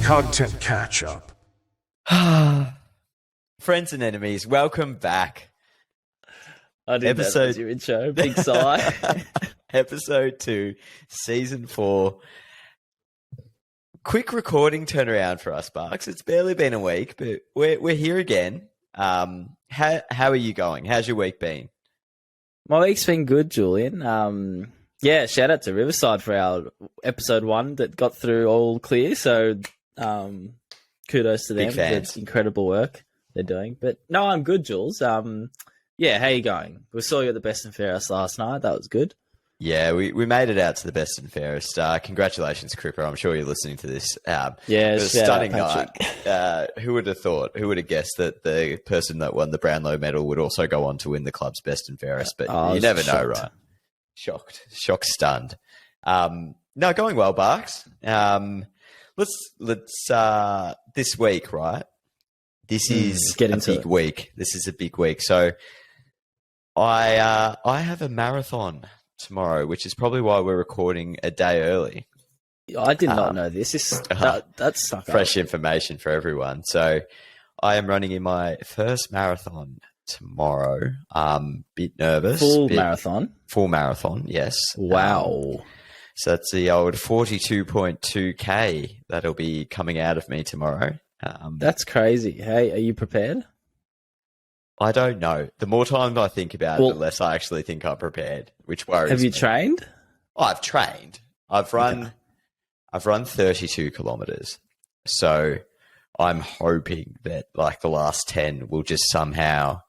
Content Catchup. Friends and enemies, welcome back. I did that as your intro. Big sigh. Episode 2, Season 4. Quick recording turnaround for us, Barks. It's barely been a week, but we're here again. How are you going? How's your week been? My week's been good, Julian. Shout out to Riverside for our episode 1 that got through all clear. So kudos to them for the incredible work they're doing. But no, I'm good, Jules. How you going? We saw you at the Best and Fairest last night. That was good. Yeah, we made it out to the Best and Fairest. Congratulations, Cripper. I'm sure you're listening to this. It was a stunning night. Who would have thought? Who would have guessed that the person that won the Brownlow medal would also go on to win the club's Best and Fairest? But you never know, right? Shocked, stunned. No, going well, Barks. Let's this week, right? This is a big week. This is a big week. So I have a marathon tomorrow, which is probably why we're recording a day early. I did not know this. That's fresh information for everyone. So I am running in my first marathon tomorrow. Bit nervous. Full marathon, yes. Wow. So that's the old 42.2K that'll be coming out of me tomorrow. That's crazy. Hey, are you prepared? I don't know. The more time I think about it, the less I actually think I'm prepared, which worries me. Have you trained? Oh, I've trained. I've run 32 kilometers. So I'm hoping that like the last 10 will just somehow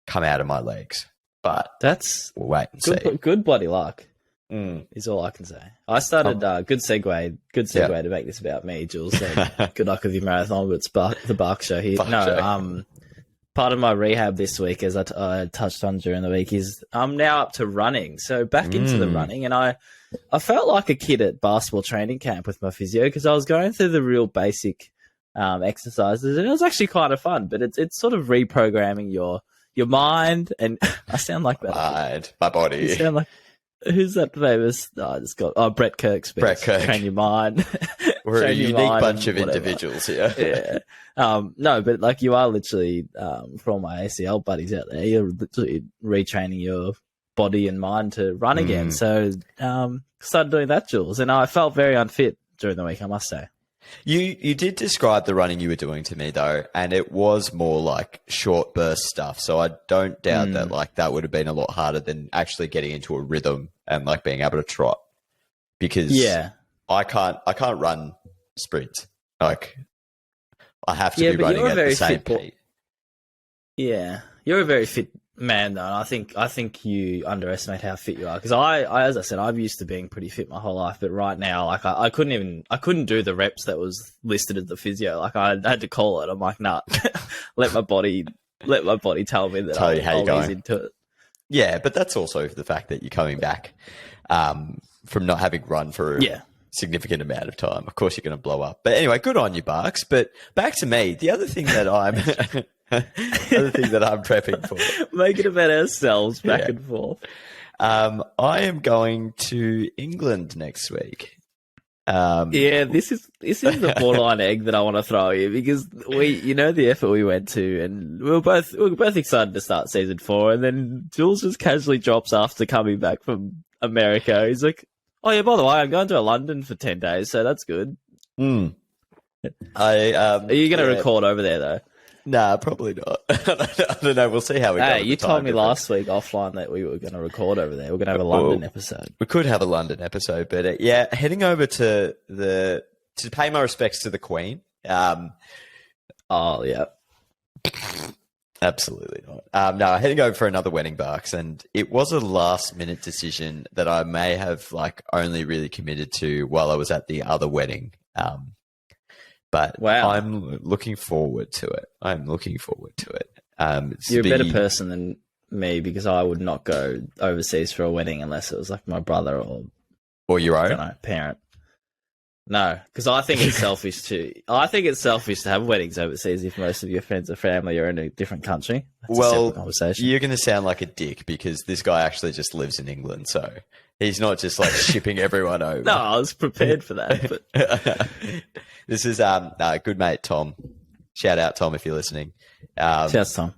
come out of my legs. But we'll wait and see. Good bloody luck. Is all I can say. I started good segue to make this about me, Jules. So good luck with your marathon, but it's the Bark Show here. Part of my rehab this week, as I touched on during the week, is I'm now up to running. So back into the running, and I felt like a kid at basketball training camp with my physio because I was going through the real basic exercises, and it was actually kind of fun. But it's sort of reprogramming your mind, and I sound like that. My body. You sound like. Who's that famous? Brett Kirk's Brett Kirk. Train your mind. We're a unique bunch of individuals here. No, but like you are literally, for all my ACL buddies out there, you're literally retraining your body and mind to run again. So started doing that, Jules, and I felt very unfit during the week, I must say. You did describe the running you were doing to me though, and it was more like short burst stuff. So I don't doubt that like that would have been a lot harder than actually getting into a rhythm and like being able to trot. Because I can't run sprints. Like I have to be running at the same pace. Yeah, you're a very fit man though. And I think you underestimate how fit you are. Because I, as I said, I've used to being pretty fit my whole life, but right now, like I couldn't do the reps that was listed at the physio. Like I had to call it. I'm like, nah, let my body tell me that tell you how you're going into it. Yeah, but that's also the fact that you're coming back from not having run for a significant amount of time. Of course, you're going to blow up. But anyway, good on you, Barks. But back to me. The other thing that I'm prepping for. Make it about ourselves back and forth. I am going to England next week. This is the borderline egg that I want to throw you because the effort we went to, and we were both excited to start season 4, and then Jules just casually drops after coming back from America. He's like, "Oh yeah, by the way, I'm going to London for 10 days, so that's good." Are you going to record over there though? Nah, probably not. I don't know. We'll see how we go. Hey, you told me last week offline that we were going to record over there. We're going to have a London episode. We could have a London episode, but heading over to pay my respects to the Queen. Absolutely not. No, heading over for another wedding, Barks, and it was a last minute decision that I may have like only really committed to while I was at the other wedding. But I'm looking forward to it. You're a better person than me because I would not go overseas for a wedding unless it was like my brother or your own parent. No, because I think it's selfish too. I think it's selfish to have weddings overseas if most of your friends or family are in a different country. That's a separate conversation. You're going to sound like a dick because this guy actually just lives in England, so he's not just like shipping everyone over. No, I was prepared for that. But this is good mate Tom. Shout out Tom if you're listening. Shouts Tom.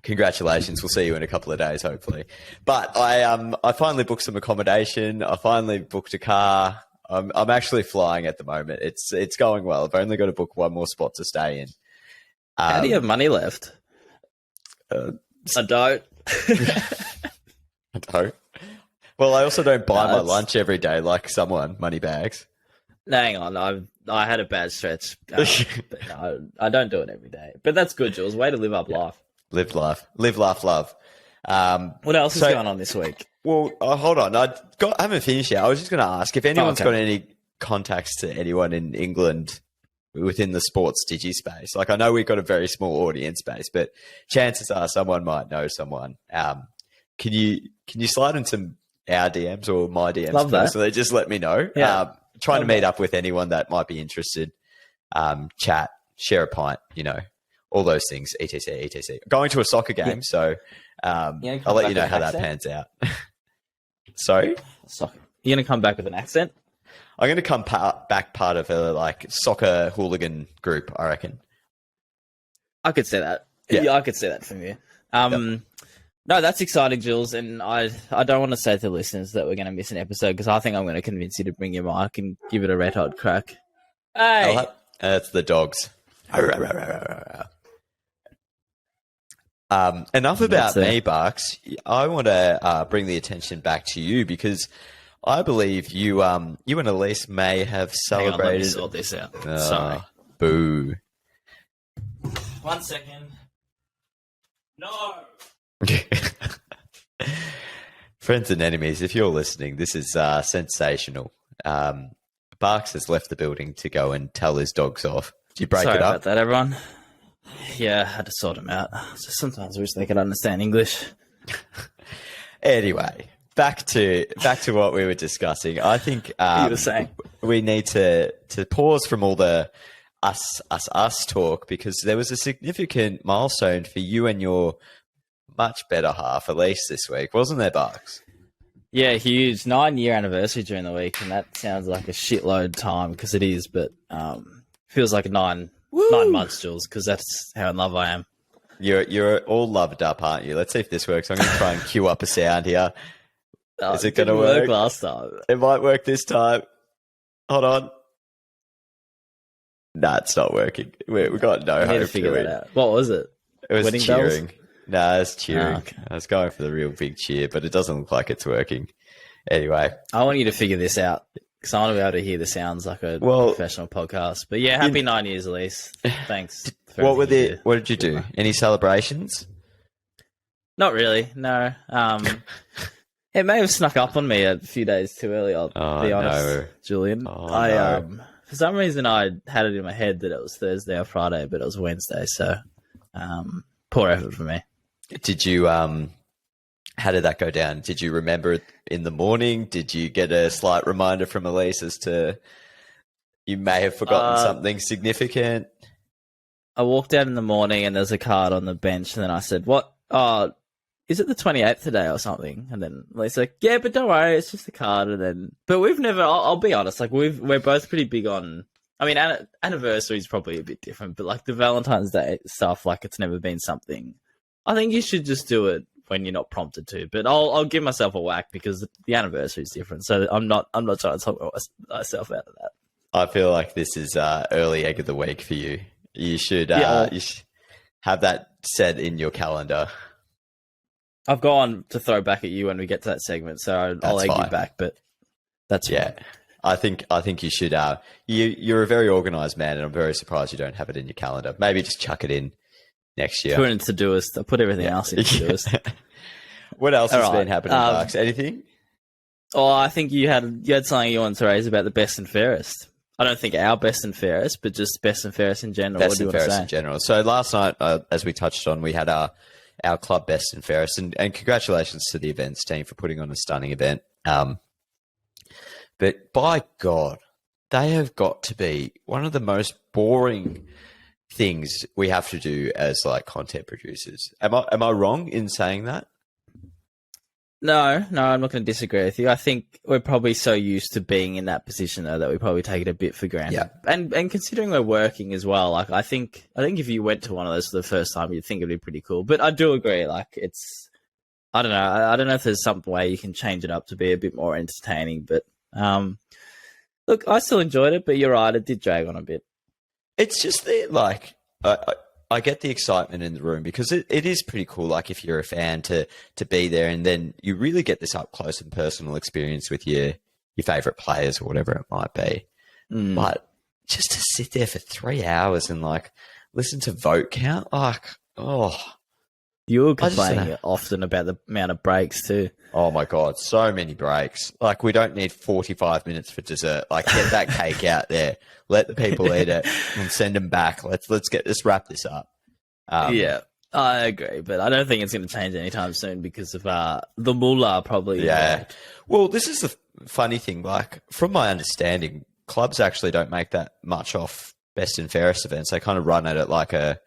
Congratulations. We'll see you in a couple of days, hopefully. But I finally booked some accommodation. I finally booked a car. I'm actually flying at the moment. It's going well. I've only got to book one more spot to stay in. How do you have money left? I don't. I don't. Well, I also don't buy my lunch every day like someone, money bags. No, hang on. I had a bad stretch. But no, I don't do it every day. But that's good, Jules. Way to live up life. Live life. Live, laugh, love. What else is going on this week? Well, hold on. I haven't finished yet. I was just going to ask if anyone's got any contacts to anyone in England within the sports digi space. Like, I know we've got a very small audience base, but chances are someone might know someone. Can you slide into our DMs or my DMs? Love that. So they just let me know. Yeah. Trying to meet up with anyone that might be interested. Chat, share a pint, all those things, etc., etc. Going to a soccer game, so I'll let you know how that pans out. Sorry? Soccer. You're going to come back with an accent? I'm going to come back part of a soccer hooligan group, I reckon. I could say that. Yeah, I could say that from you. No, that's exciting, Jules, and I don't want to say to the listeners that we're going to miss an episode because I think I'm going to convince you to bring your mic and give it a red-hot crack. Hey! That's the dogs. Enough about me, Barks. I want to bring the attention back to you because I believe you and Elise may have celebrated. Hang on, let me sort this out. Sorry. Boo. 1 second. No. Friends and enemies, if you're listening, this is sensational. Barks has left the building to go and tell his dogs off. Did you break Sorry it up? About that, everyone. Yeah, I had to sort them out. Sometimes I wish they could understand English. Anyway, back to what we were discussing. I think you were saying we need to pause from all the us talk because there was a significant milestone for you and your much better half, at least this week, wasn't there, Barks? Yeah, huge 9-year anniversary during the week, and that sounds like a shitload time because it is, but feels like 9 months, Jules, because that's how in love I am. You're all loved up, aren't you? Let's see if this works. I'm going to try and cue up a sound here. Is it going to work? Last time. It might work this time. Hold on. Nah, it's not working. We've got no hope to figure that out. What was it? It was Wedding cheering. bells? No, it's cheering. Okay. I was going for the real big cheer, but it doesn't look like it's working. Anyway. I want you to figure this out because I want to be able to hear the sounds like a professional podcast. But yeah, happy 9 years, Elise. Thanks. What did you do? Any celebrations? Not really, no. It may have snuck up on me a few days too early, I'll be honest, Julian. For some reason, I had it in my head that it was Thursday or Friday, but it was Wednesday, so poor effort for me. Did you, how did that go down? Did you remember it in the morning? Did you get a slight reminder from Elise as to you may have forgotten something significant? I walked out in the morning and there's a card on the bench, and then I said, "What? Is it the 28th today or something?" And then Elise's like, "Yeah, but don't worry, it's just a card." And then, but we've never. I'll be honest, like we're both pretty big on. I mean, anniversary is probably a bit different, but like the Valentine's Day stuff, like it's never been something. I think you should just do it when you're not prompted to. But I'll give myself a whack because the anniversary is different. So I'm not trying to talk myself out of that. I feel like this is early egg of the week for you. You should you should have that set in your calendar. I've gone to throw back at you when we get to that segment, so I'll egg you back. But that's fine. I think you should. You're a very organised man, and I'm very surprised you don't have it in your calendar. Maybe just chuck it in next year. Put it in Todoist. I'll put everything else in Todoist. What else has been happening, Marks? Anything? Oh, I think you had something you wanted to raise about the best and fairest. I don't think our best and fairest, but just best and fairest in general. Best and fairest in general. So last night, as we touched on, we had our club best and fairest, and congratulations to the events team for putting on a stunning event. But by God, they have got to be one of the most boring things we have to do as like content producers. Am I wrong in saying that? No, I'm not going to disagree with you. I think we're probably so used to being in that position though that we probably take it a bit for granted. Yeah. And considering we're working as well, like I think if you went to one of those for the first time, you'd think it'd be pretty cool. But I do agree, like it's, I don't know. I don't know if there's some way you can change it up to be a bit more entertaining. But look, I still enjoyed it. But you're right, it did drag on a bit. It's just that, like, I get the excitement in the room because it is pretty cool. Like, if you're a fan to be there, and then you really get this up close and personal experience with your favorite players or whatever it might be. But just to sit there for 3 hours and like listen to vote count, like, oh. You were complaining often about the amount of breaks too. Oh my God, so many breaks. Like, we don't need 45 minutes for dessert. Like, get that cake out there. Let the people eat it and send them back. Let's wrap this up. Yeah, I agree, but I don't think it's going to change anytime soon because of the mullah probably. Yeah. Well, this is the funny thing. Like, from my understanding, clubs actually don't make that much off best and fairest events. They kind of run at it like a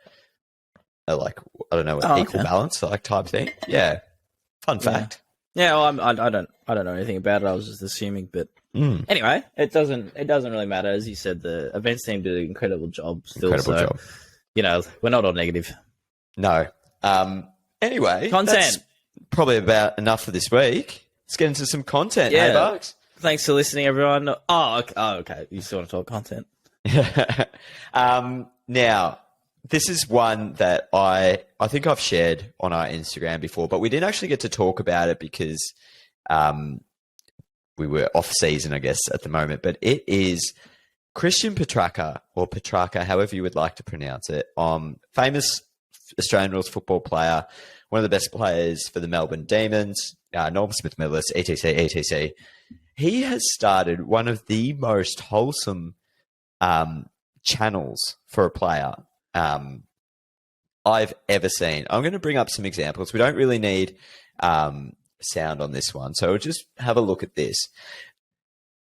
like, I don't know, an equal balance like type thing. Yeah. Fun fact. Yeah, well, I don't know anything about it. I was just assuming, but anyway, it doesn't really matter. As you said, the events team did an incredible job. Incredible job. You know, we're not all negative. No. Anyway, content. That's probably about enough for this week. Let's get into some content. Yeah. Hey, Bugs. Thanks for listening, everyone. Oh, okay. You still want to talk content? Now, this is one that I think I've shared on our Instagram before, but we didn't actually get to talk about it because we were off season, I guess, at the moment. But it is Christian Petracca, or Petracca, however you would like to pronounce it, famous Australian rules football player, one of the best players for the Melbourne Demons, Norm Smith medalist, etc. He has started one of the most wholesome channels for a player I've ever seen. I'm going to bring up some examples. We don't really need sound on this one, so we'll just have a look at this.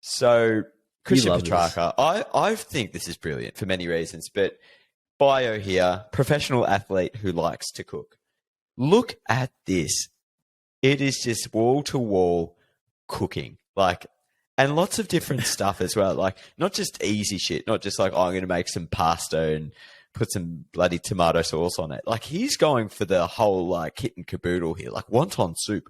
So Christian Petracca, I think this is brilliant for many reasons, but bio here, professional athlete who likes to cook. Look at this. It is just wall-to-wall cooking, like, and lots of different stuff as well. Like, not just easy shit, not just like, oh, I'm going to make some pasta and put some bloody tomato sauce on it. Like, he's going for the whole, like, kit and caboodle here. Like, wonton soup,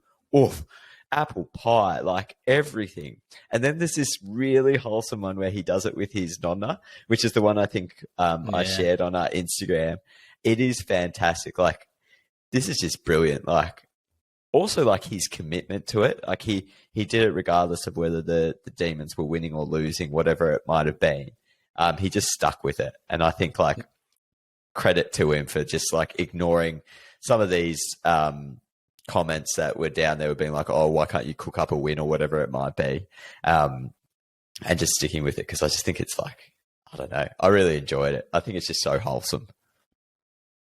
apple pie, like, everything. And then there's this really wholesome one where he does it with his nonna, which is the one I think I shared on our Instagram. It is fantastic. Like, this is just brilliant. Like, also, like, his commitment to it. Like, he did it regardless of whether the Demons were winning or losing, whatever it might have been. He just stuck with it. And I think, like, credit to him for just, like, ignoring some of these comments that were down there, being like, oh, why can't you cook up a win or whatever it might be, and just sticking with it, because I just think it's, like, I don't know, I really enjoyed it. I think it's just so wholesome.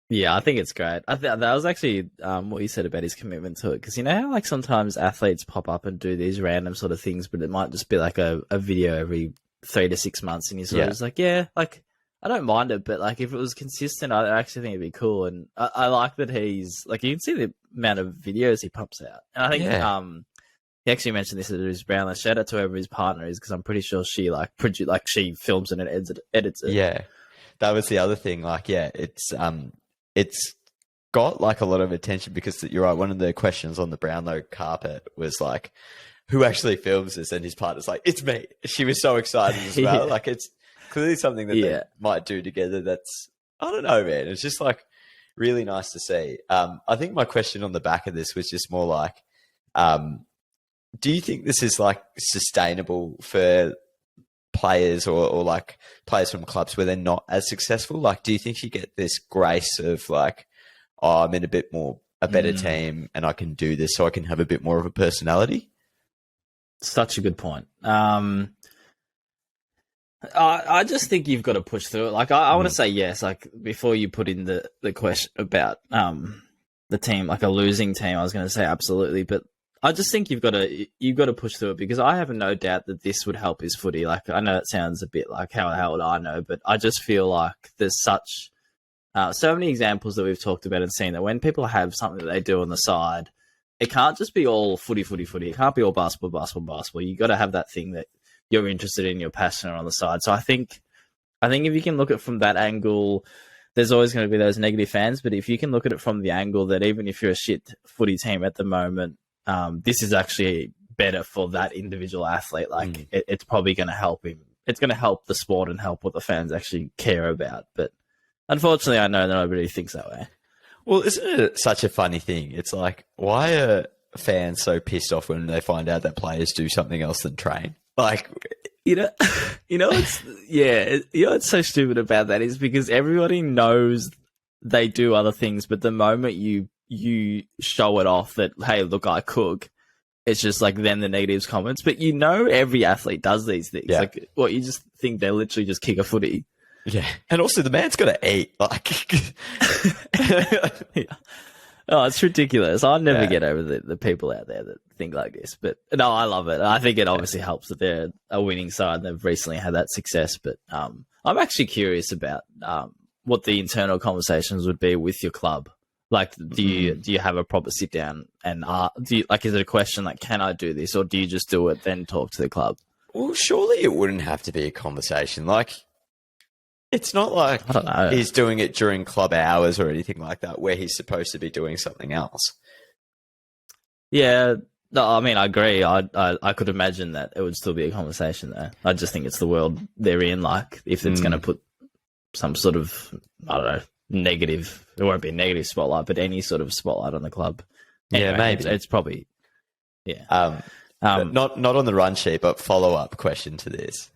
Yeah, I think it's great. That was actually what you said about his commitment to it, because you know how, like, sometimes athletes pop up and do these random sort of things, but it might just be like a video every 3 to 6 months, and you're sort of just like, yeah, like, I don't mind it, but, like, if it was consistent, I actually think it'd be cool. And I like that he's, like, you can see the amount of videos he pumps out. And I think he actually mentioned this at his Brownlow. Shout out to whoever his partner is, because I'm pretty sure she, like, she films it and edits it. Yeah, that was the other thing. Like, yeah, it's got, like, a lot of attention, because you're right, one of the questions on the Brownlow carpet was, like, who actually films this? And his partner's like, it's me. She was so excited as well. Like, it's clearly something that they might do together. That's, I don't know, man. It's just, like, really nice to see. I think my question on the back of this was just more like, do you think this is, like, sustainable for players or like players from clubs where they're not as successful? Like, do you think you get this grace of, like, oh, I'm in a better team and I can do this, so I can have a bit more of a personality? Such a good point. I just think you've got to push through it. Like, I want to say yes. Like, before you put in the question about the team, like a losing team, I was going to say absolutely. But I just think you've got to push through it, because I have no doubt that this would help his footy. Like, I know it sounds a bit like how would I know, but I just feel like there's such so many examples that we've talked about and seen that when people have something that they do on the side, it can't just be all footy. It can't be all basketball. You got to have that thing that you're interested in, you're passionate on the side. So I think if you can look at it from that angle, there's always going to be those negative fans. But if you can look at it from the angle that even if you're a shit footy team at the moment, this is actually better for that individual athlete. Like, it's probably going to help him. It's going to help the sport and help what the fans actually care about. But unfortunately, I know that nobody thinks that way. Well, isn't it such a funny thing? It's like, why are fans so pissed off when they find out that players do something else than train? Like, what's so stupid about that is because everybody knows they do other things, but the moment you show it off that, hey, look, I cook, it's just like then the negatives comments. But every athlete does these things. Yeah. Like, what, you just think they literally just kick a footy? Yeah, and also the man's got to eat. Like, yeah. Oh, it's ridiculous. I never get over the people out there that think like this. But no, I love it. I think it obviously helps that they're a winning side and they've recently had that success. But I'm actually curious about what the internal conversations would be with your club. Like, do you have a proper sit down and is it a question like, can I do this, or do you just do it then talk to the club? Well, surely it wouldn't have to be a conversation. Like, it's not like I don't know. He's doing it during club hours or anything like that, where he's supposed to be doing something else. Yeah, no, I mean, I agree. I could imagine that it would still be a conversation there. I just think it's the world they're in. Like, if it's going to put some sort of, I don't know, negative, it won't be a negative spotlight, but any sort of spotlight on the club. Anyway, yeah, maybe it's probably, yeah. Not on the run sheet, but follow up question to this.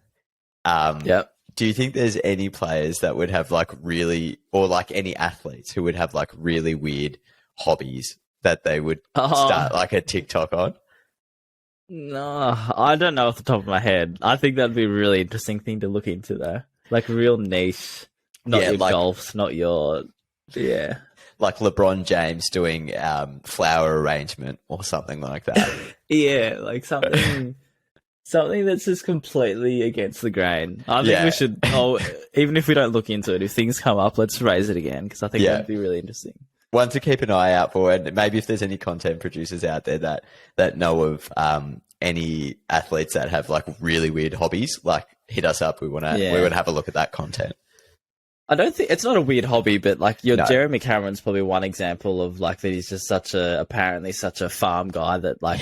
Yep. Do you think there's any players that would have like really, or like any athletes who would have like really weird hobbies that they would start like a TikTok on? No, I don't know off the top of my head. I think that'd be a really interesting thing to look into, though. Like, real niche, not your golfs, not your like LeBron James doing flower arrangement or something like that. Yeah, like something that's just completely against the grain. I think we should. Even if we don't look into it, if things come up, let's raise it again, because I think that'd be really interesting. One to keep an eye out for, and maybe if there's any content producers out there that know of any athletes that have like really weird hobbies, like, hit us up. We want to have a look at that content. I don't think it's not a weird hobby, but like Jeremy Cameron's probably one example of like that. He's just apparently such a farm guy that like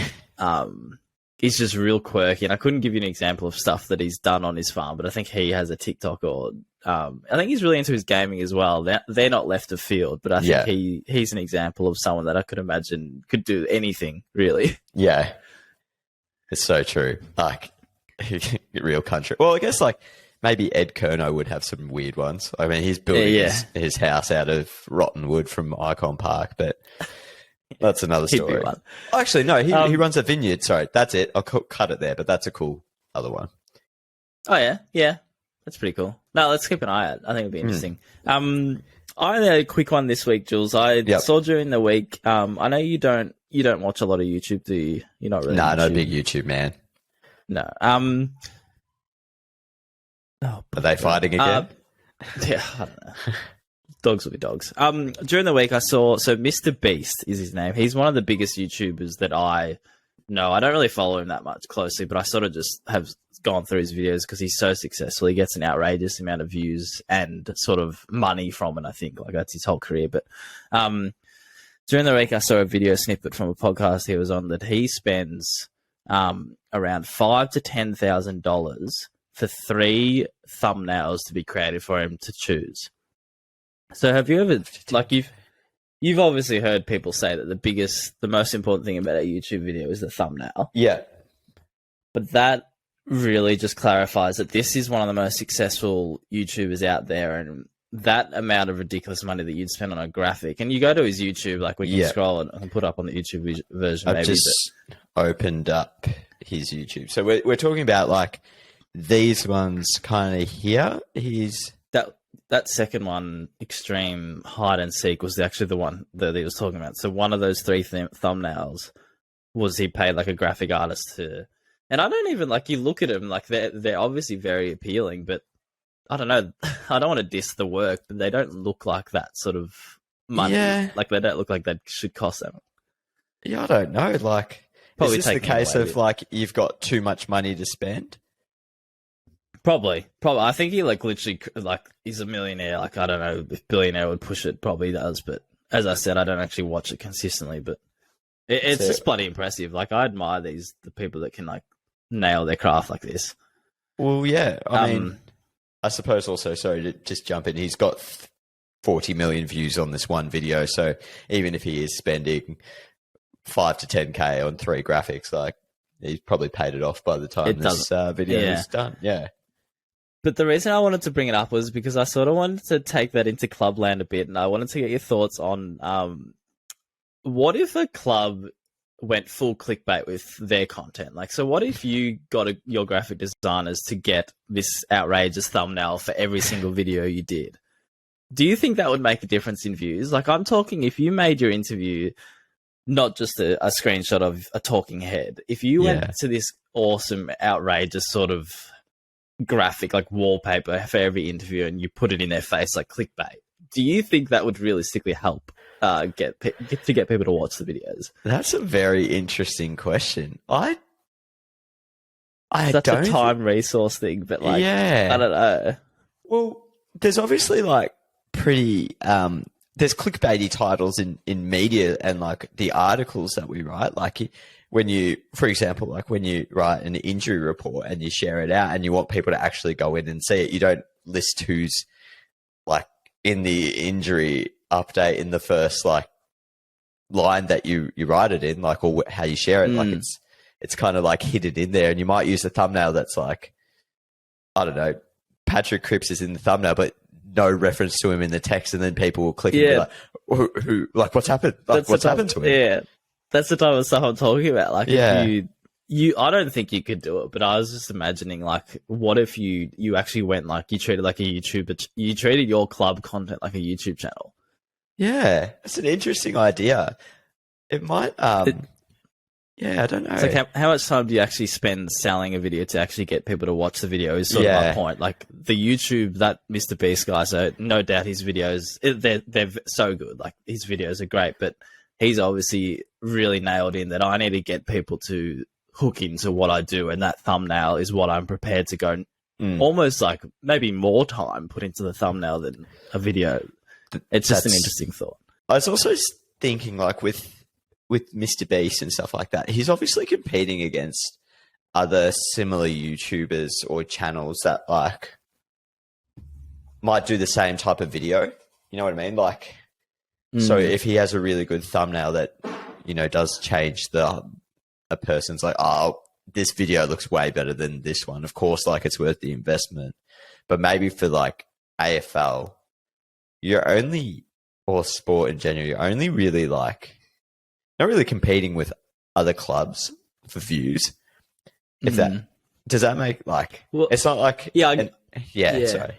he's just real quirky. And I couldn't give you an example of stuff that he's done on his farm, but I think he has a TikTok, or I think he's really into his gaming as well. They're not left of field, but I think he's an example of someone that I could imagine could do anything, really. Yeah, it's so true. Like, real country. Well, I guess like maybe Ed Kerno would have some weird ones. I mean, he's building his house out of rotten wood from Icon Park, but that's another story. Actually, no, he runs a vineyard. Sorry, that's it. I'll cut it there, but that's a cool other one. Oh, yeah. That's pretty cool. No, let's keep an eye out. I think it'll be interesting. I had a quick one this week, Jules. I saw during the week. I know you don't watch a lot of YouTube, do you? You're not really. Not a big YouTube man. No. Are they fighting again? Yeah, I don't know. Dogs will be dogs. During the week, I saw, so Mr. Beast is his name. He's one of the biggest YouTubers that I know. I don't really follow him that much closely, but I sort of just have gone through his videos because he's so successful. He gets an outrageous amount of views and sort of money from it, I think. Like, that's his whole career. But during the week, I saw a video snippet from a podcast he was on that he spends around $5,000 to $10,000 for 3 thumbnails to be created for him to choose. So have you ever, like, you've obviously heard people say that the most important thing about a YouTube video is the thumbnail. Yeah. But that really just clarifies that this is one of the most successful YouTubers out there, and that amount of ridiculous money that you'd spend on a graphic. And you go to his YouTube, like, we can scroll and I can put up on the YouTube version. I've just opened up his YouTube. So we're talking about like these ones kind of here. That second one, Extreme Hide and Seek, was actually the one that he was talking about. So one of those 3 thumbnails was he paid like a graphic artist to? And I don't even like, you look at them like they're obviously very appealing, but I don't know. I don't want to diss the work, but they don't look like that sort of money. Yeah. Like they don't look like that should cost them. Yeah, I don't know. Like, Probably is this the case of like you've got too much money to spend? Probably. I think he like literally like he's a millionaire. Like I don't know if billionaire would push it. Probably does, but as I said, I don't actually watch it consistently. But it's just bloody impressive. Like I admire the people that can like nail their craft like this. Well, yeah. I mean, I suppose also, sorry to just jump in, he's got 40 million views on this one video. So even if he is spending 5 to 10K on 3 graphics, like he's probably paid it off by the time this video is done. Yeah. But the reason I wanted to bring it up was because I sort of wanted to take that into Clubland a bit, and I wanted to get your thoughts on what if a club went full clickbait with their content? Like, so what if you got your graphic designers to get this outrageous thumbnail for every single video you did? Do you think that would make a difference in views? Like, I'm talking if you made your interview not just a screenshot of a talking head. If you went to this awesome, outrageous sort of graphic, like wallpaper for every interview, and you put it in their face like clickbait, do you think that would realistically help get people to watch the videos? That's a very interesting question. I That's don't a time resource thing, but like, yeah, I don't know. Well, there's obviously like pretty there's clickbaity titles in media and like the articles that we write. Like when you, for example, like when you write an injury report and you share it out and you want people to actually go in and see it, you don't list who's like in the injury update in the first like line that you write it in, like, or how you share it. Like it's kind of like hidden in there, and you might use a thumbnail that's like, I don't know, Patrick Cripps is in the thumbnail, but no reference to him in the text, and then people will click and be like, who like, what's happened? Like, what's happened to him? Yeah, that's the type of stuff I'm talking about. Like, if you, I don't think you could do it, but I was just imagining, like, what if you actually went, like, you treated like a YouTuber, you treated your club content like a YouTube channel. Yeah, that's an interesting idea. It might, yeah, I don't know. It's like, how much time do you actually spend selling a video to actually get people to watch the video is sort of my point. Like, the YouTube, that Mr. Beast guy, so no doubt his videos, they're so good. Like, his videos are great, but he's obviously really nailed in that I need to get people to hook into what I do, and that thumbnail is what I'm prepared to go almost like maybe more time put into the thumbnail than a video. It's just an interesting thought. I was also thinking, like, with Mr. Beast and stuff like that, he's obviously competing against other similar YouTubers or channels that, like, might do the same type of video. You know what I mean? Like, so if he has a really good thumbnail that, you know, does change a person's like, oh, this video looks way better than this one. Of course, like, it's worth the investment. But maybe for, like, AFL, you're only, or sport in general, you're only really, like, not really competing with other clubs for views. If that, does that make, like, well, it's not like, sorry.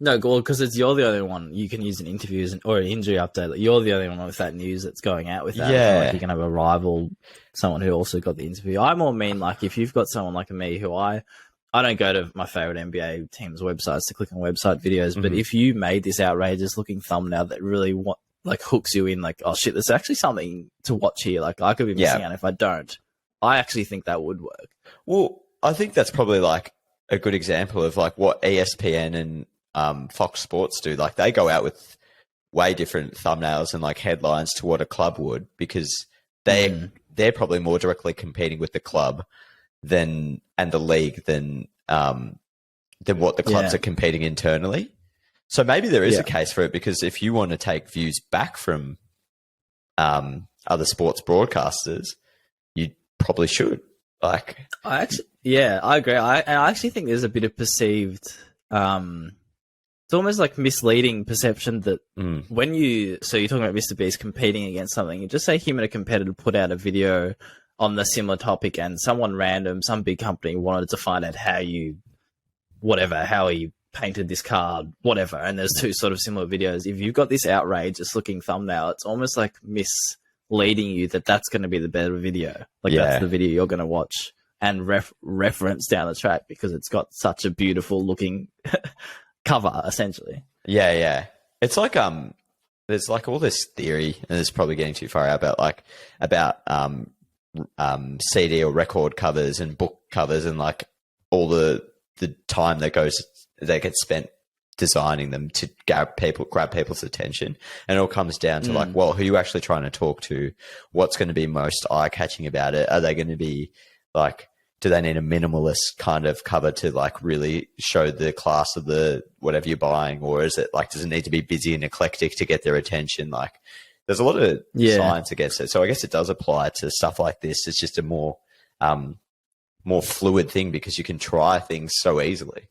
No, well, because you're the only one you can use in interviews or an injury update. Like, you're the only one with that news that's going out with that. Yeah. Like, you can have a rival, someone who also got the interview. I more mean, like, if you've got someone like me who I don't go to my favorite NBA team's websites to click on website videos, but if you made this outrageous looking thumbnail that really like hooks you in, like, oh shit, there's actually something to watch here. Like, I could be missing out if I don't. I actually think that would work. Well, I think that's probably like a good example of like what ESPN and Fox Sports do. Like, they go out with way different thumbnails and like headlines to what a club would, because they're probably more directly competing with the club and the league than what the clubs are competing internally. So maybe there is a case for it, because if you want to take views back from other sports broadcasters, you probably should. Like, I agree. I actually think there's a bit of perceived, it's almost like misleading perception that when you're talking about Mr. Beast competing against something, you just say him and a competitor put out a video on the similar topic, and someone random, some big company wanted to find out how he painted this card, whatever, and there's two sort of similar videos. If you've got this outrageous looking thumbnail, it's almost like leading you that that's going to be the better video. Like that's the video you're going to watch and reference down the track because it's got such a beautiful looking cover, essentially. Yeah. It's like there's like all this theory, and it's probably getting too far out about CD or record covers and book covers and like all the time that gets spent designing them to grab people's attention, and it all comes down to like, well, who are you actually trying to talk to? What's going to be most eye-catching about it? Are they going to be like, do they need a minimalist kind of cover to like really show the class of the whatever you're buying, or is it like, does it need to be busy and eclectic to get their attention? Like, there's a lot of science against it, so I guess it does apply to stuff like this. It's just a more fluid thing because you can try things so easily.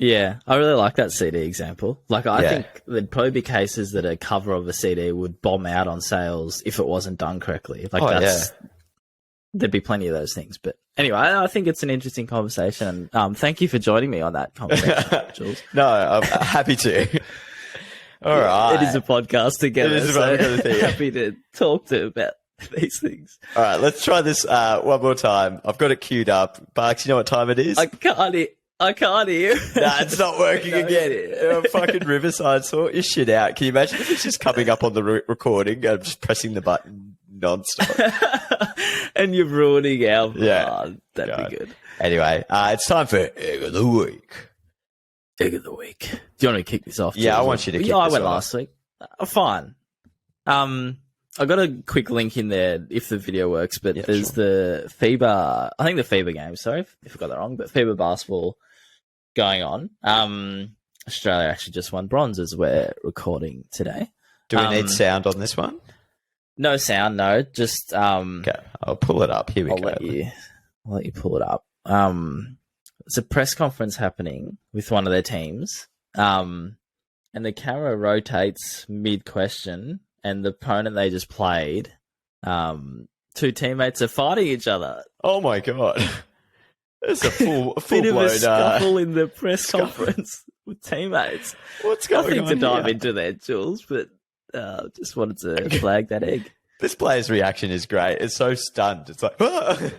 Yeah, I really like that CD example. Like, I think there'd probably be cases that a cover of a CD would bomb out on sales if it wasn't done correctly. Like, there'd be plenty of those things. But anyway, I think it's an interesting conversation. Thank you for joining me on that conversation, Jules. No, I'm happy to. All right. It is a podcast together. It is a podcast thing. Happy to talk about these things. All right, let's try this one more time. I've got it queued up. Barks, you know what time it is? I can't hear. Nah, it's not working again. Fucking Riverside, sort your shit out. Can you imagine if it's just coming up on the recording? I'm just pressing the button non-stop. And you're ruining our... Yeah. Oh, that'd be good. Anyway, it's time for Egg of the Week. Egg of the Week. Do you want me to kick this off? Yeah, I want you to kick this off. I went last week. Fine. I got a quick link in there if the video works, but there's the FIBA... I think the FIBA game, sorry if I got that wrong, but FIBA basketball going on. Australia actually just won bronze as we're recording today. Do we need sound on this one? No sound, no. Just okay, I'll pull it up. Here we go. I'll let you pull it up. It's a press conference happening with one of their teams, and the camera rotates mid-question, and the opponent they just played, two teammates are fighting each other. Oh my god! There's a full bit blown of a scuffle in the press conference with teammates. What's going on? Nothing to dive into there, Jules, but just wanted to flag that egg. This player's reaction is great. It's so stunned. It's like, ah!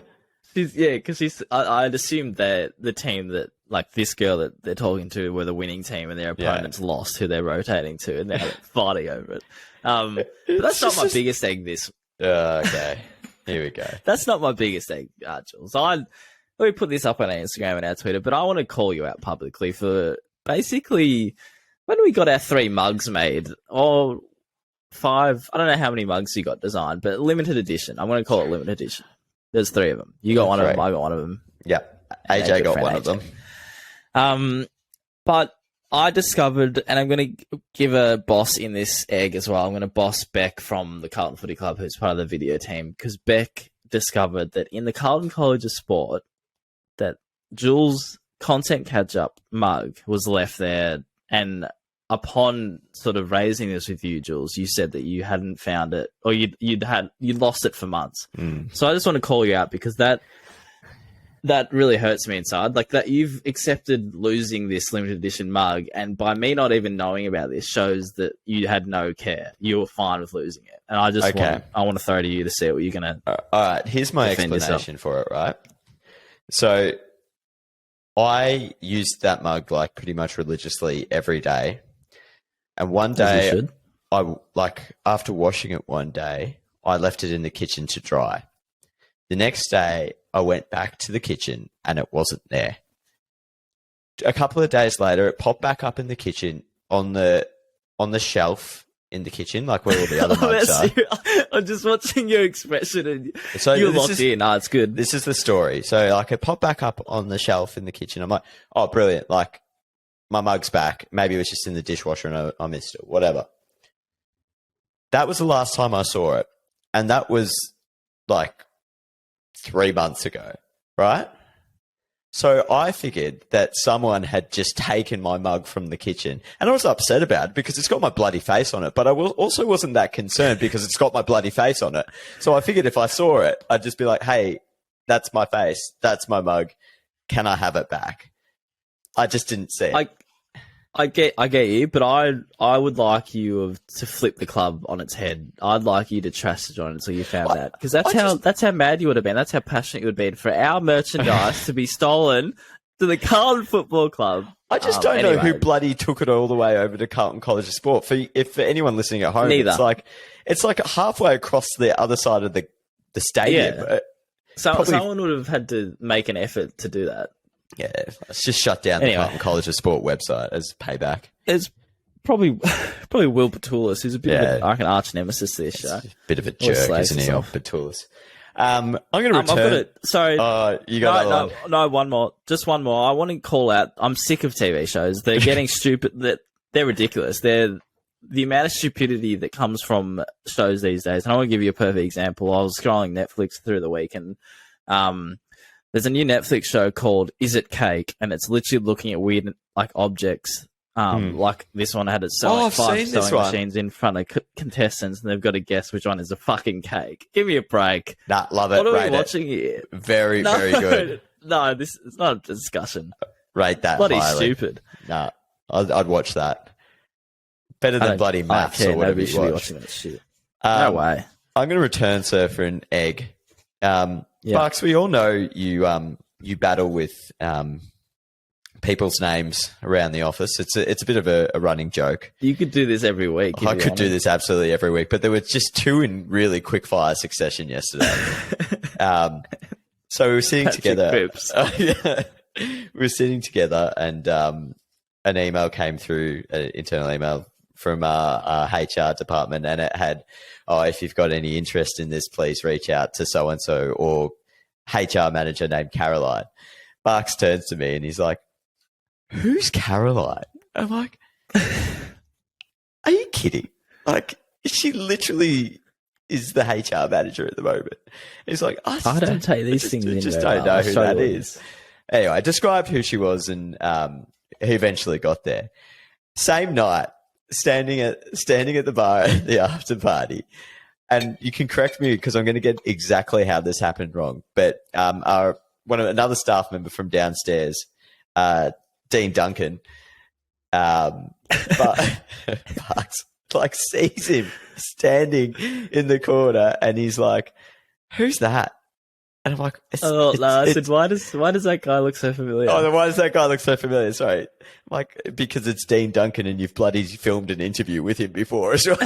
Because I'd assumed that the team that, like this girl that they're talking to were the winning team and their opponents lost who they're rotating to and they're fighting over it. But that's not my biggest egg this. Okay, here we go. That's not my biggest egg, Jules. Let me put this up on our Instagram and our Twitter, but I want to call you out publicly for basically when we got our 3 mugs made, or 5, I don't know how many mugs you got designed, but limited edition. I'm going to call it limited edition. There's 3 of them. You got one of them, I got one of them. Yeah, AJ got one of them. But I discovered, and I'm going to give a boss in this egg as well. I'm going to boss Beck from the Carlton Footy Club, who's part of the video team, because Beck discovered that in the Carlton College of Sport, that Jules' content catch-up mug was left there, and upon sort of raising this with you, Jules, you said that you hadn't found it, or you'd lost it for months. So I just want to call you out because that really hurts me inside. Like that you've accepted losing this limited edition mug, and by me not even knowing about this shows that you had no care. You were fine with losing it, and I just want to throw it to you to see what you're gonna. All right, here's my explanation for it. Right, so I used that mug like pretty much religiously every day. And one day, after washing it one day, I left it in the kitchen to dry. The next day, I went back to the kitchen and it wasn't there. A couple of days later, it popped back up in the kitchen on the shelf in the kitchen, like where all the other mugs are. I'm just watching your expression and you're locked in. It's good. This is the story. So like it popped back up on the shelf in the kitchen. I'm like, oh, brilliant. Like, my mug's back. Maybe it was just in the dishwasher and I missed it. Whatever. That was the last time I saw it. And that was like 3 months ago, right? So I figured that someone had just taken my mug from the kitchen. And I was upset about it because it's got my bloody face on it. But I also wasn't that concerned because it's got my bloody face on it. So I figured if I saw it, I'd just be like, hey, that's my face. That's my mug. Can I have it back? I just didn't see it. I get you, but I would like you to flip the club on its head. I'd like you to trash it on until you found that, because that's how mad you would have been. That's how passionate you would have been for our merchandise to be stolen to the Carlton Football Club. I just don't know who bloody took it all the way over to Carlton College of Sport. For anyone listening at home, neither. It's like halfway across the other side of the stadium. Yeah. So someone would have had to make an effort to do that. Yeah, let's just shut down the Carlton College of Sport website as payback. It's probably Will Petoulis, who's a bit of an arch nemesis to this show. A bit of a jerk, isn't he, Petoulis? I'm going to return. You got another one. No, one more. Just one more. I want to call out, I'm sick of TV shows. They're getting stupid. They're ridiculous. They're the amount of stupidity that comes from shows these days. And I want to give you a perfect example. I was scrolling Netflix through the week, and there's a new Netflix show called Is It Cake? And it's literally looking at weird objects. Like this one had five sewing machines in front of contestants, and they've got to guess which one is a fucking cake. Give me a break. Nah, love it. What are we watching here? Very good. No, it's not a discussion. Rate that bloody highly. Stupid. Nah, I'd watch that. Better than bloody maths or whatever you watch. Watching that shit. No way. I'm going to return, sir, for an egg. Bucks, we all know you battle with people's names around the office. It's a bit of a running joke. You could do this every week. I could do this absolutely every week, but there were just two in really quick fire succession yesterday. So we were sitting together. We were sitting together, and an email came through, an internal email from our HR department, and it had, if you've got any interest in this, please reach out to so-and-so, or HR manager named Caroline. Barks turns to me and he's like, who's Caroline? I'm like, are you kidding? Like, she literally is the HR manager at the moment. He's like, I don't take these things in. I just don't know who that is. Anyway, I described who she was, and he eventually got there. Same night, standing at the bar at the after party, and you can correct me because I'm going to get exactly how this happened wrong. But another staff member from downstairs, Dean Duncan, but Bucks sees him standing in the corner, and he's like, "Who's that?" And I'm like, I said, why does that guy look so familiar? Oh, then why does that guy look so familiar? Sorry. I'm like, because it's Dean Duncan and you've bloody filmed an interview with him before as well.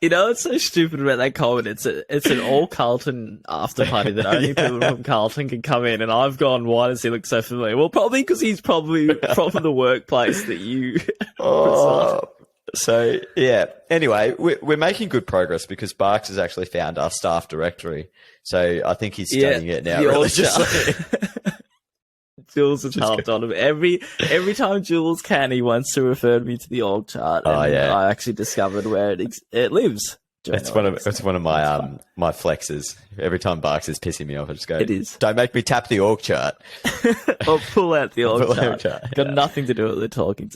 It's so stupid about that comment. It's an all Carlton after party that only people from Carlton can come in, and I've gone, why does he look so familiar? Well, probably because he's probably from the workplace that you So, yeah. Anyway, we're making good progress because Barks has actually found our staff directory. So I think he's studying it now religiously. Jules has helped on him. Every time Jules can, he wants to refer me to the org chart. And I actually discovered where it lives. It's one of my my flexes. Every time Barks is pissing me off, I just go, it is. Don't make me tap the org chart. Or pull out the org chart. Got nothing to do with the talking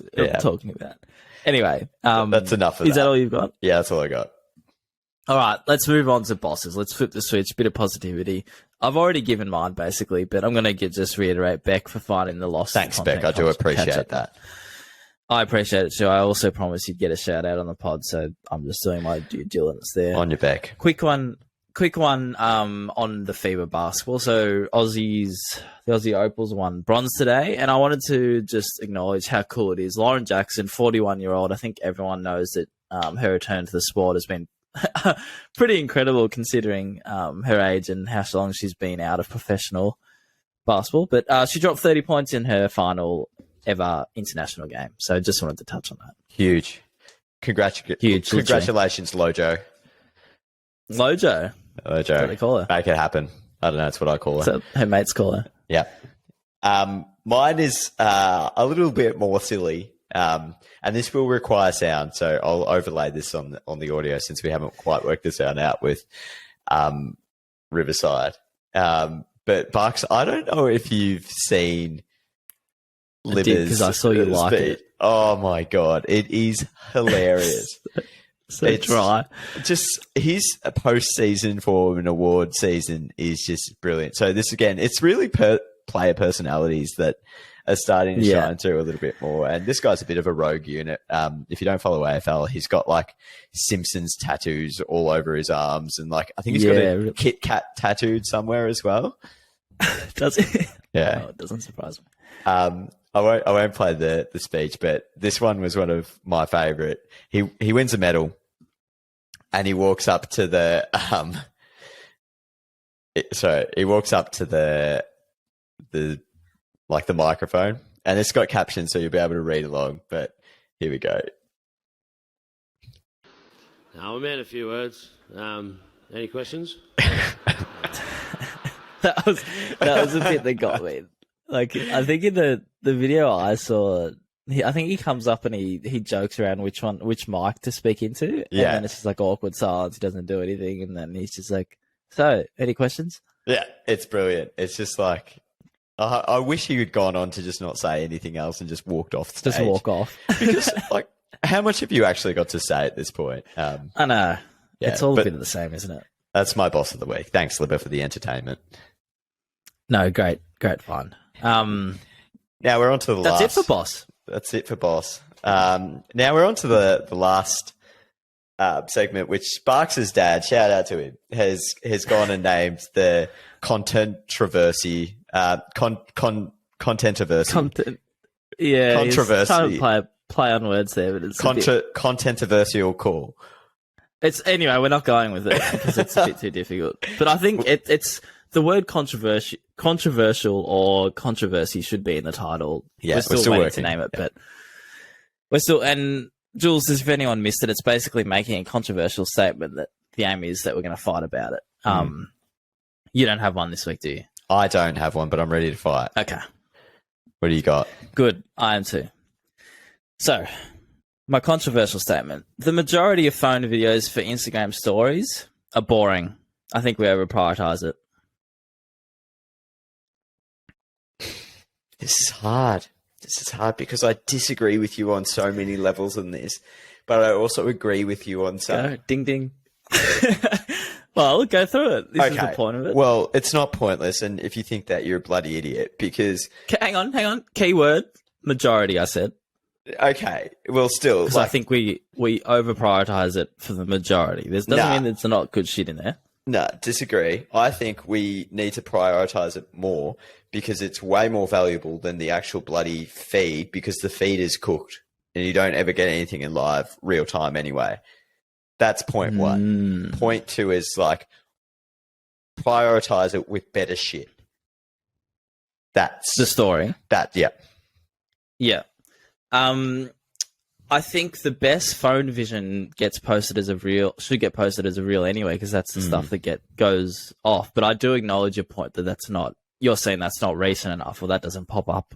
about. Anyway, that's enough of that. Is that all you've got? Yeah, that's all I got. All right, let's move on to bosses. Let's flip the switch. Bit of positivity. I've already given mine, basically, but I'm going to just reiterate Beck for finding the loss. Thanks, Beck. I do appreciate that. I appreciate it, too. I also promised you'd get a shout-out on the pod, so I'm just doing my due diligence there. On your Beck. Quick one on the FIBA basketball. So the Aussie Opals won bronze today, and I wanted to just acknowledge how cool it is. Lauren Jackson, 41-year-old. I think everyone knows that her return to the sport has been pretty incredible considering her age and how long she's been out of professional basketball. But she dropped 30 points in her final ever international game. So just wanted to touch on that. Huge. Congratulations, Lojo. Lojo. That's what they call her. Make it happen. I don't know. That's what I call her. So her mates call her. Yeah. Mine is a little bit more silly. And this will require sound, so I'll overlay this on the audio since we haven't quite worked this out with Riverside. But Bucks, I don't know if you've seen Livers. Because I saw you like it. Oh my god, it is hilarious. It's dry. Just his post-season form and award season is just brilliant. So this again, it's really player personalities that are starting to shine through a little bit more. And this guy's a bit of a rogue unit. If you don't follow AFL, he's got like Simpsons tattoos all over his arms, and like I think he's got a Kit Kat tattooed somewhere as well. Does it? Yeah, no, it doesn't surprise me. I won't play the speech, but this one was one of my favorite. He wins a medal, and he walks up to the he walks up to the microphone, and it's got captions, so you'll be able to read along. But here we go. Now, I meant a few words. Any questions? that was a bit that got me. Like, I think in the video I saw, I think he comes up and he jokes around which mic to speak into. Yeah. And then it's just like awkward silence. He doesn't do anything. And then he's just like, so, any questions? Yeah, it's brilliant. It's just like, I wish he had gone on to just not say anything else and just walked off stage. Just walk off. Because, like, how much have you actually got to say at this point? I know. Yeah, it's all a bit of the same, isn't it? That's my boss of the week. Thanks, Libba, for the entertainment. No, great fun. Now we're on to the last. That's it for boss. That's it for boss. Now we're on to the last segment, which Sparks' dad, shout out to him, has gone and named the content-roversy. Content-roversy. Yeah, controversy. Trying to play on words there, but it's content-roversial call. It's anyway. We're not going with it because it's a bit too difficult. But I think it's the word controversial or controversy should be in the title. Yeah, we're still waiting to name it, but we're still. And Jules, if anyone missed it, it's basically making a controversial statement that the aim is that we're going to fight about it. You don't have one this week, do you? I don't have one, but I'm ready to fight. Okay. What do you got? Good. I am too. So, my controversial statement. The majority of phone videos for Instagram stories are boring. I think we over-prioritize it. This is hard. This is hard because I disagree with you on so many levels in this, but I also agree with you on some. Go, ding, ding. Well, go through it. This is the point of it. Well, it's not pointless, and if you think that, you're a bloody idiot, because... Hang on. Keyword, majority, I said. Okay, well, still... Because I think we over-prioritize it for the majority. This doesn't mean there's not good shit in there. No, disagree. I think we need to prioritize it more because it's way more valuable than the actual bloody feed, because the feed is cooked and you don't ever get anything in live real time anyway. That's point one. Point two is like prioritize it with better shit. That's the story. Yeah. I think the best phone vision should get posted as a reel anyway, because that's the stuff that goes off. But I do acknowledge your point that you're saying that's not recent enough, or that doesn't pop up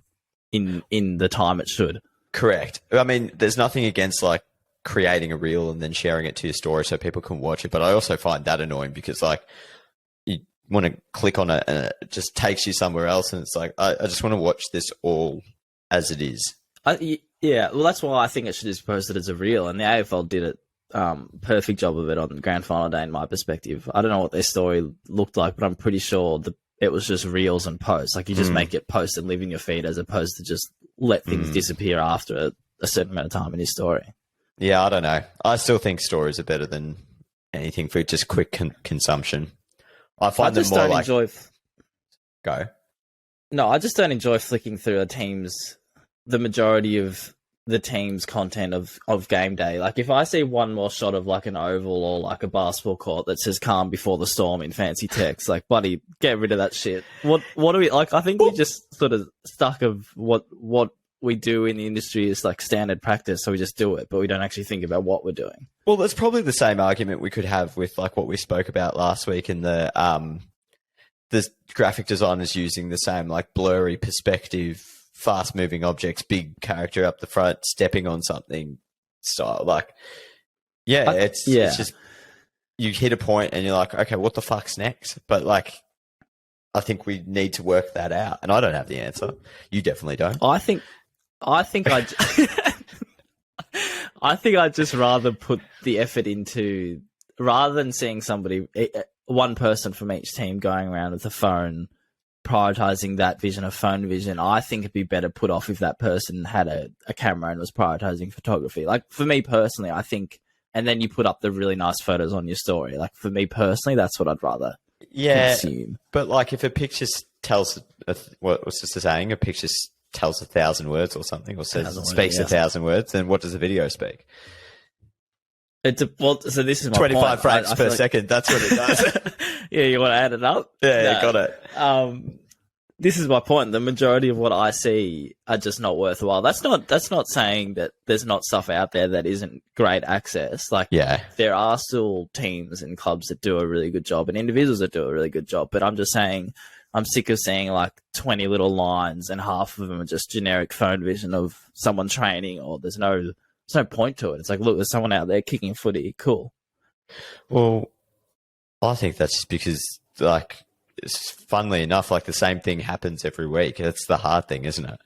in the time it should. Correct. I mean, there's nothing against like creating a reel and then sharing it to your story so people can watch it. But I also find that annoying because like you want to click on it and it just takes you somewhere else. And it's like, I just want to watch this all as it is. Yeah, well, that's why I think it should just be posted as a reel, and the AFL did it perfect job of it on the grand final day, in my perspective. I don't know what their story looked like, but I'm pretty sure it was just reels and posts. Like, you just make it post and live in your feed, as opposed to just let things disappear after a certain amount of time in your story. Yeah, I don't know. I still think stories are better than anything for just quick consumption. I find them more like... Go. No, I just don't enjoy flicking through the majority of the team's content of game day. Like, if I see one more shot of like an oval or like a basketball court that says calm before the storm in fancy text, like, buddy, get rid of that shit. What do we like? I think we just sort of stuck of what we do in the industry is like standard practice. So we just do it, but we don't actually think about what we're doing. Well, that's probably the same argument we could have with like what we spoke about last week in the graphic designers using the same like blurry perspective, fast moving objects, big character up the front, stepping on something style. Like, it's just, you hit a point and you're like, okay, what the fuck's next? But like, I think we need to work that out. And I don't have the answer. You definitely don't. I think I'd just rather put the effort into, rather than seeing one person from each team going around with a phone prioritizing that vision of phone vision. I think it'd be better put off if that person had a camera and was prioritizing photography. Like for me personally, I think, and then you put up the really nice photos on your story. Like for me personally, that's what I'd rather consume. But like if a picture tells, what was just the saying? A picture tells 1,000 words or something, or speaks 1,000 words, then what does the video speak? So this is my 25 point. frames per second. That's what it does. Yeah, you want to add it up? Yeah, got it. This is my point. The majority of what I see are just not worthwhile. That's not saying that there's not stuff out there that isn't great access. Like, there are still teams and clubs that do a really good job and individuals that do a really good job. But I'm just saying, I'm sick of seeing like 20 little lines and half of them are just generic phone vision of someone training, or there's no point to it. It's like, look, there's someone out there kicking footy. Cool. Well, I think that's just because, like, funnily enough, like the same thing happens every week. That's the hard thing, isn't it?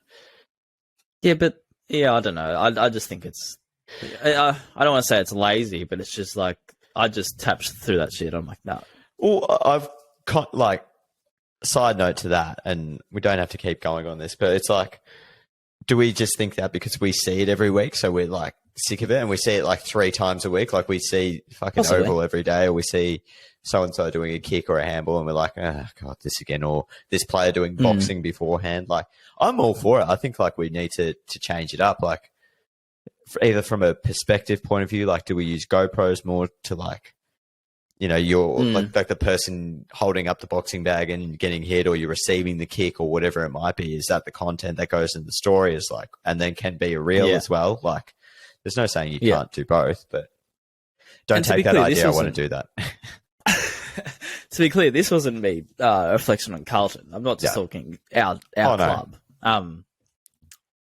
Yeah, but I don't know. I just think it's. I don't want to say it's lazy, but it's just like I just tapped through that shit. I'm like, no. Well, I've got like side note to that, and we don't have to keep going on this, but it's like, do we just think that because we see it every week, so we're like sick of it, and we see it like 3 times a week, like we see fucking oval every day, or we see so-and-so doing a kick or a handball, and we're like, oh god, this again, or this player doing boxing beforehand. Like, I'm all for it. I think like we need to change it up, like either from a perspective point of view, like do we use GoPros more to like, you know, you're like the person holding up the boxing bag and getting hit, or you're receiving the kick, or whatever it might be. Is that the content that goes in the story is like, and then can be a reel as well? Like, there's no saying you can't do both, but don't take that idea. I want to do that. To be clear, this wasn't me a reflection on Carlton. I'm not just talking our club.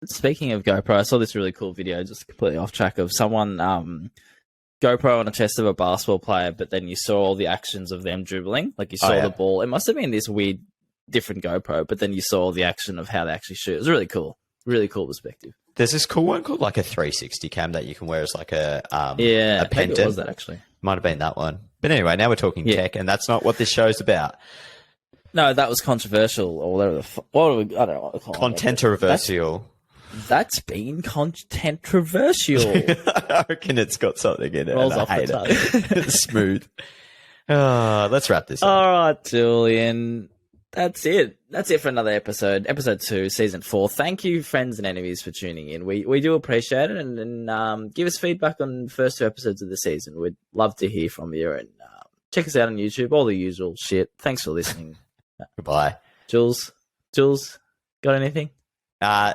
Speaking of GoPro, I saw this really cool video, just completely off track, of someone GoPro on the chest of a basketball player, but then you saw all the actions of them dribbling. Like you saw the ball. It must have been this weird, different GoPro, but then you saw all the action of how they actually shoot. It was really cool. Really cool perspective. There's this cool one called like a 360 cam that you can wear as like a pendant. Maybe it was that actually. Might have been that one. But anyway, now we're talking tech, and that's not what this show's about. No, that was controversial, or whatever. I don't know what to call it. Content-ROVERSIAL. That's been content-ROVERSIAL. I reckon it's got something in it. Rolls off the tongue. It's smooth. Let's wrap this up. All right, Julian. That's it. That's it for another episode. Episode 2, Season 4. Thank you, friends and enemies, for tuning in. We do appreciate it. And give us feedback on the first 2 episodes of the season. We'd love to hear from you. And check us out on YouTube. All the usual shit. Thanks for listening. Goodbye. Jules, got anything? Nah,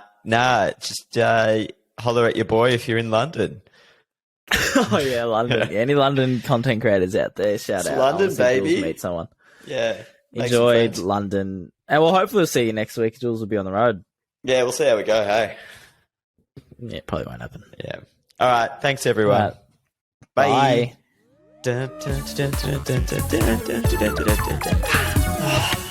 just holler at your boy if you're in London. Oh, yeah, London. Yeah, any London content creators out there, shout out. London, baby. Jules meet someone. Yeah. Enjoyed London. And we'll hopefully see you next week. Jules will be on the road. Yeah, we'll see how we go, hey? Yeah, probably won't happen. Yeah. All right. Thanks, everyone. Bye. Bye.